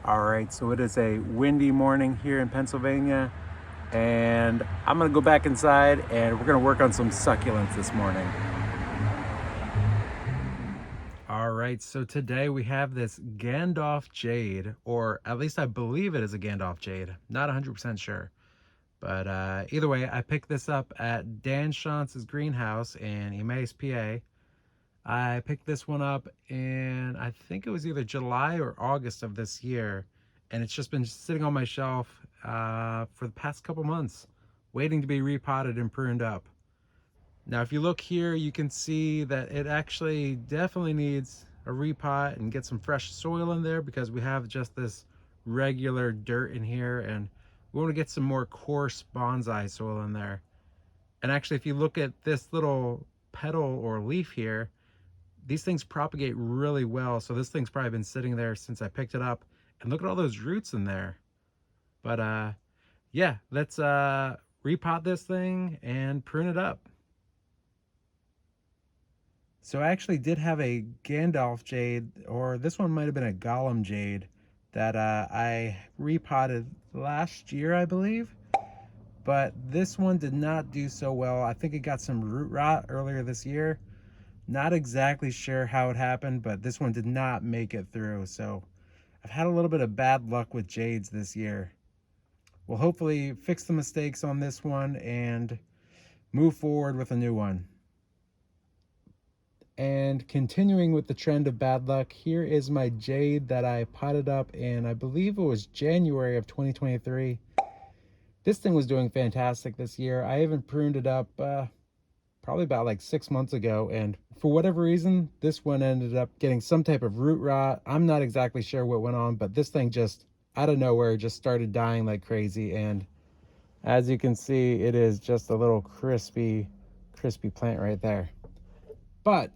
All right, so it is a windy morning here in Pennsylvania, and I'm gonna go back inside and we're gonna work on some succulents this morning. All right, so today we have this Gandalf Jade, or at least I believe it is a Gandalf Jade. Not 100% sure, but either way, I picked this up at Dan Shantz's greenhouse in Emmaus, PA. I picked this one up in, I think it was either July or August of this year, and it's just been sitting on my shelf for the past couple months, waiting to be repotted and pruned up. Now, if you look here, you can see that it actually definitely needs a repot and get some fresh soil in there, because we have just this regular dirt in here, and we want to get some more coarse bonsai soil in there. And actually, if you look at this little petal or leaf here, these things propagate really well. So this thing's probably been sitting there since I picked it up, and look at all those roots in there. But yeah, let's repot this thing and prune it up. So I actually did have a Gandalf Jade, or this one might have been a Gollum Jade, that I repotted last year, I believe. But this one did not do so well. I think it got some root rot earlier this year. Not exactly sure how it happened, but this one did not make it through. So I've had a little bit of bad luck with Jades this year. We'll hopefully fix the mistakes on this one and move forward with a new one. And continuing with the trend of bad luck, here is my Jade that I potted up in, I believe it was January of 2023. This thing was doing fantastic this year. I even pruned it up probably about like 6 months ago, and for whatever reason, this one ended up getting some type of root rot. I'm not exactly sure what went on, but this thing just out of nowhere just started dying like crazy. And as you can see, it is just a little crispy plant right there. But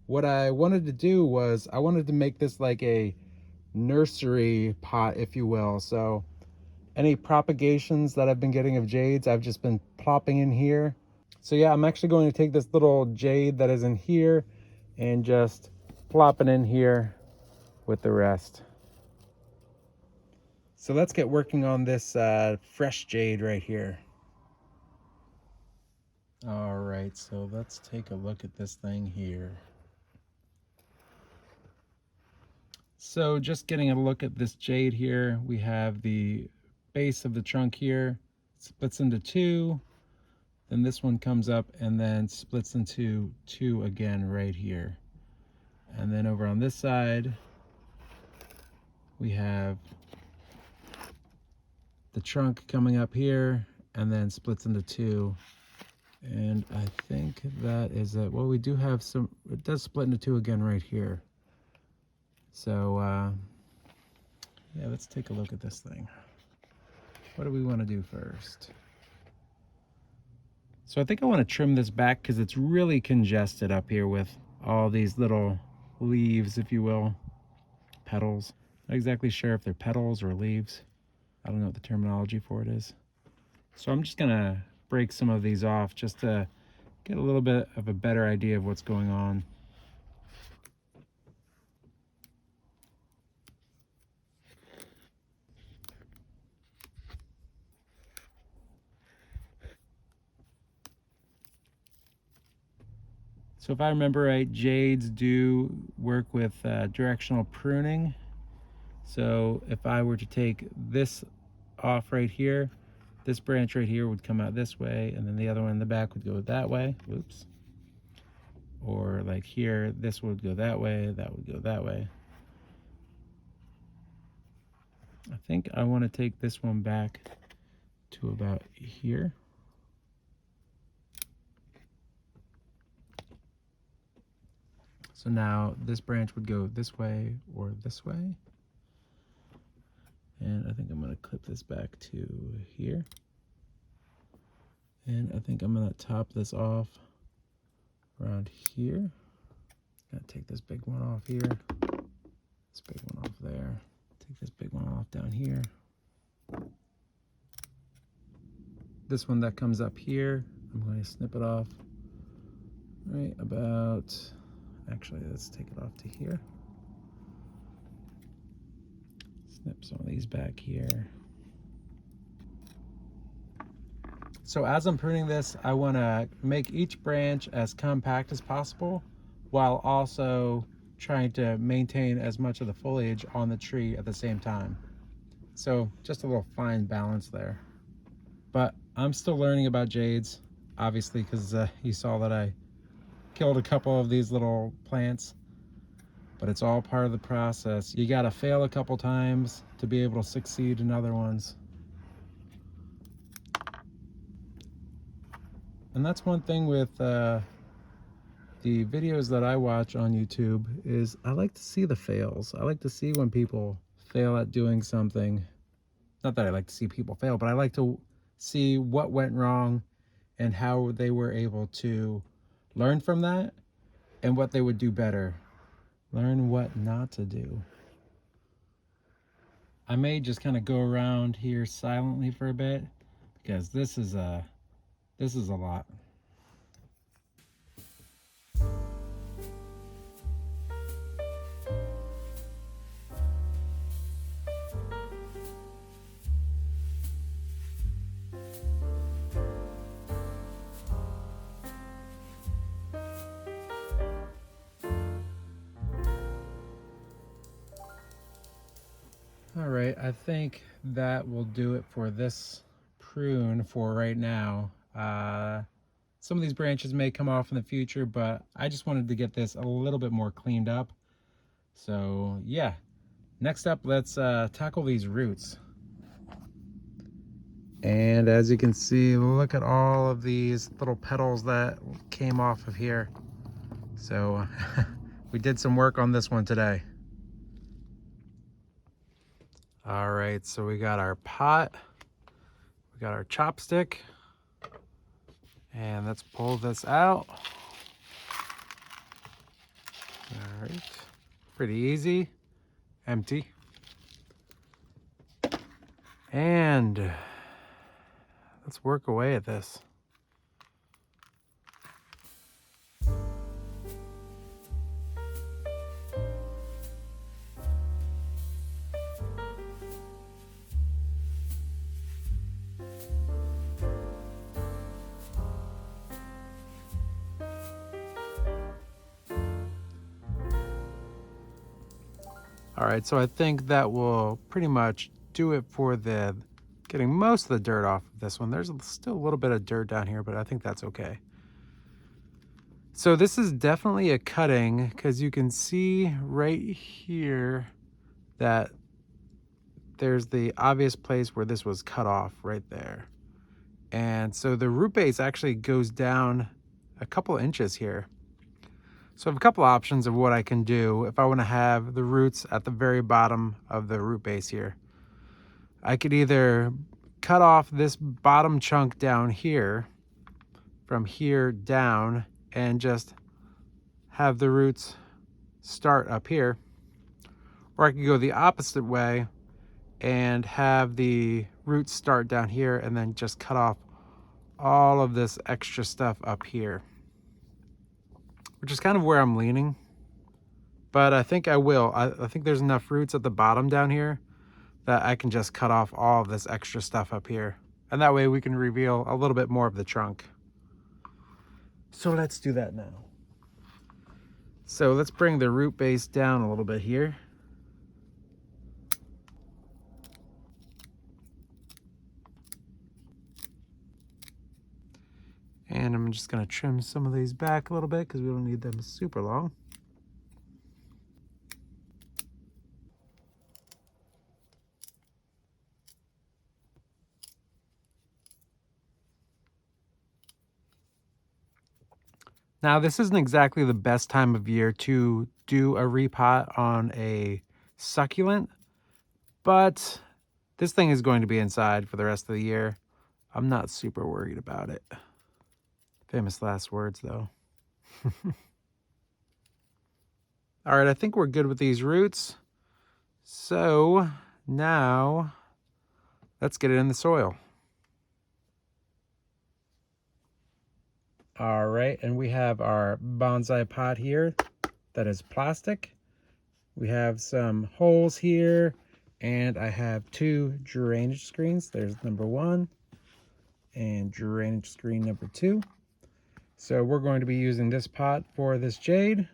what I wanted to do was I wanted to make this like a nursery pot, if you will. So any propagations that I've been getting of jades, I've just been plopping in here. So yeah, I'm actually going to take this little jade that is in here and just plop it in here with the rest. So let's get working on this fresh jade right here. All right, so let's take a look at this thing here. So just getting a look at this jade here, we have the base of the trunk here, splits into two. Then this one comes up and then splits into two again right here. And then over on this side, we have the trunk coming up here and then splits into two. And I think that is it. Well, we do have some, it does split into two again right here. So yeah, let's take a look at this thing. What do we want to do first? So I think I want to trim this back because it's really congested up here with all these little leaves, if you will, petals. Not exactly sure if they're petals or leaves. I don't know what the terminology for it is. So I'm just gonna break some of these off just to get a little bit of a better idea of what's going on. So if I remember right, jades do work with directional pruning. So if I were to take this off right here, this branch right here would come out this way, and then the other one in the back would go that way. Oops. Or like here, this would go that way, that would go that way. I think I want to take this one back to about here. So now this branch would go this way or this way. And I think I'm going to clip this back to here. And I think I'm going to top this off around here. Gonna take this big one off here. This big one off there. Take this big one off down here. This one that comes up here, I'm going to snip it off right about, actually let's take it off to here. Snip some of these back here. So as I'm pruning this, I want to make each branch as compact as possible while also trying to maintain as much of the foliage on the tree at the same time. So just a little fine balance there. But I'm still learning about jades, obviously, because you saw that I killed a couple of these little plants. But it's all part of the process. You gotta fail a couple times to be able to succeed in other ones. And that's one thing with the videos that I watch on YouTube is I like to see the fails. I like to see when people fail at doing something. Not that I like to see people fail, but I like to see what went wrong and how they were able to learn from that and what they would do better. Learn what not to do. I may just kind of go around here silently for a bit because this is a lot. All right, I think that will do it for this prune for right now. Some of these branches may come off in the future, but I just wanted to get this a little bit more cleaned up. So yeah, next up, let's tackle these roots. And as you can see, look at all of these little petals that came off of here. So we did some work on this one today. All right, so we got our pot, we got our chopstick, and let's pull this out. All right, pretty easy, empty. And let's work away at this. All right, so I think that will pretty much do it for the getting most of the dirt off of this one. There's still a little bit of dirt down here, but I think that's okay. So this is definitely a cutting because you can see right here that there's the obvious place where this was cut off right there. And so the root base actually goes down a couple inches here. So I have a couple options of what I can do if I want to have the roots at the very bottom of the root base here. I could either cut off this bottom chunk down here, from here down, and just have the roots start up here. Or I could go the opposite way and have the roots start down here and then just cut off all of this extra stuff up here, which is kind of where I'm leaning. But I think I will. I think there's enough roots at the bottom down here that I can just cut off all of this extra stuff up here. And that way we can reveal a little bit more of the trunk. So let's do that now. So let's bring the root base down a little bit here. And I'm just gonna trim some of these back a little bit because we don't need them super long. Now, this isn't exactly the best time of year to do a repot on a succulent, but this thing is going to be inside for the rest of the year. I'm not super worried about it. Famous last words, though. All right, I think we're good with these roots. So now let's get it in the soil. All right, and we have our bonsai pot here that is plastic. We have some holes here And I have 2 drainage screens. There's number 1 and drainage screen number 2. So we're going to be using this pot for this jade.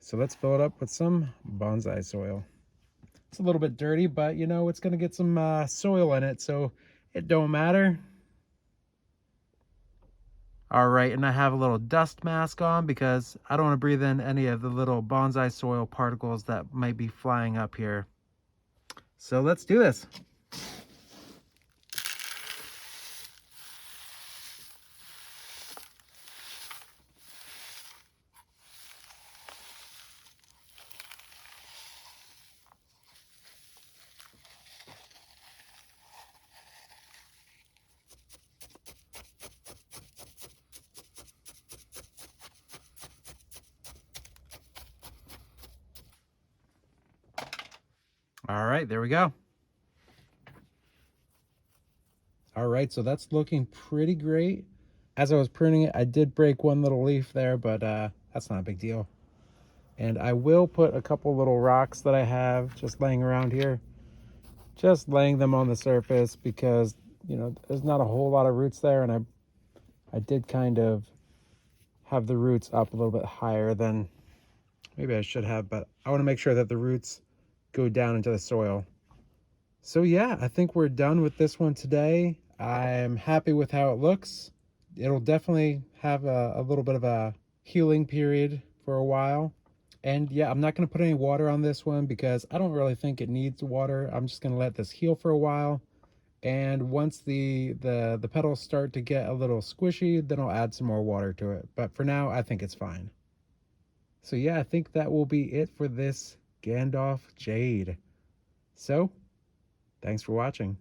So let's fill it up with some bonsai soil. It's a little bit dirty, but you know, it's going to get some soil in it, so it don't matter. All right, and I have a little dust mask on because I don't want to breathe in any of the little bonsai soil particles that might be flying up here. So let's do this. All right, there we go. All right, so that's looking pretty great. As I was pruning it, I did break one little leaf there, but that's not a big deal. And I will put a couple little rocks that I have just laying around here, just laying them on the surface because, you know, there's not a whole lot of roots there, and I did kind of have the roots up a little bit higher than maybe I should have, but I want to make sure that the roots go down into the soil. So yeah, I think we're done with this one today. I'm happy with how it looks. It'll definitely have a little bit of a healing period for a while. And yeah, I'm not going to put any water on this one because I don't really think it needs water. I'm just going to let this heal for a while. And once the petals start to get a little squishy, then I'll add some more water to it. But for now, I think it's fine. So yeah, I think that will be it for this Gandalf Jade. So, thanks for watching.